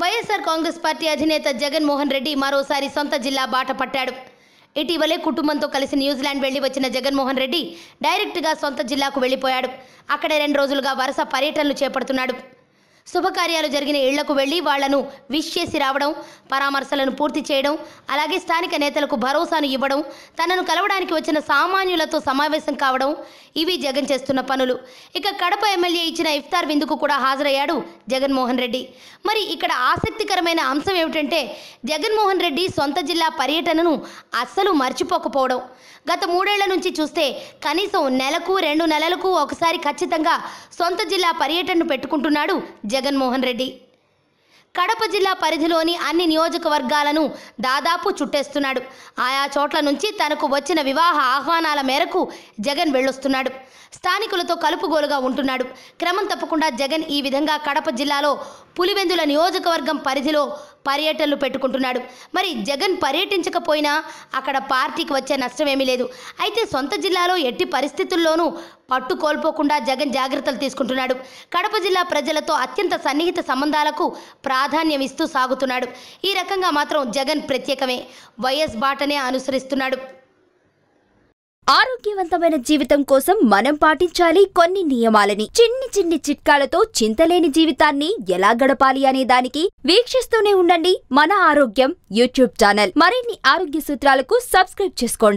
YSR Congress party అధినేత జగన్ మోహన్ రెడ్డి మరోసారి సొంత జిల్లా బాట పట్టాడు. ఇటీవలే కుటుంబంతో కలిసి న్యూజిలాండ్ వెళ్లి వచ్చిన జగన్ మోహన్ రెడ్డి డైరెక్ట్గా సొంత జిల్లాకు వెళ్లిపోయాడు. అక్కడే 2 రోజులుగా వరుస పర్యటనలు చేపడుతున్నాడు. శుభకార్యాలు జరిగిన ఇళ్లకు వెళ్లి వాళ్లను విష్ చేసి రావడం, పరామర్శలను పూర్తి చేయడం, అలాగే స్థానిక నేతలకు భరోసాను ఇవ్వడం, తనను కలవడానికి వచ్చిన సామాన్యులతో సమావేశం కావడం ఇవి జగన్ చేస్తున్న పనులు. ఇక కడప ఎమ్మెల్యే ఇచ్చిన ఇఫ్తార్ విందుకు కూడా హాజరయ్యాడు జగన్మోహన్ రెడ్డి. మరి ఇక్కడ ఆసక్తికరమైన అంశం ఏమిటంటే జగన్మోహన్ రెడ్డి సొంత జిల్లా పర్యటనను అస్సలు మర్చిపోకపోవడం. గత 3 ఏళ్ల నుంచి చూస్తే కనీసం నెలకు 2 నెలలకు ఒకసారి ఖచ్చితంగా సొంత జిల్లా పర్యటనను పెట్టుకుంటున్నాడు జగన్మోహన్ రెడ్డి. కడప జిల్లా పరిధిలోని అన్ని నియోజకవర్గాలను దాదాపు చుట్టేస్తున్నాడు. ఆయా చోట్ల నుంచి తనకు వచ్చిన వివాహ ఆహ్వానాల మేరకు జగన్ వెళ్ళొస్తున్నాడు. స్థానికులతో కలుపుగోలుగా ఉంటున్నాడు. క్రమం తప్పకుండా జగన్ ఈ విధంగా కడప జిల్లాలో పులివెందుల నియోజకవర్గం పరిధిలో పర్యటనలు పెట్టుకుంటున్నాడు. మరి జగన్ పర్యటించకపోయినా అక్కడ పార్టీకి వచ్చే నష్టమేమీ లేదు. అయితే సొంత జిల్లాలో ఎట్టి పరిస్థితుల్లోనూ పట్టు కోల్పోకుండా జగన్ జాగ్రత్తలు తీసుకుంటున్నాడు. కడప జిల్లా ప్రజలతో అత్యంత సన్నిహిత సంబంధాలకు ప్రాధాన్యం ఇస్తూ సాగుతున్నాడు. ఈ రకంగా మాత్రం జగన్ ప్రత్యేకమే. వైఎస్ బాటనే అనుసరిస్తున్నాడు. ఆరోగ్యవంతమైన జీవితం కోసం మనం పాటించాలి కొన్ని నియమాలని. చిన్ని చిట్కాలతో చింతలేని జీవితాన్ని ఎలా గడపాలి అనే దానికి వీక్షిస్తూనే ఉండండి మన ఆరోగ్యం యూట్యూబ్ ఛానల్. మరిన్ని ఆరోగ్య సూత్రాలకు సబ్స్క్రైబ్ చేసుకోండి.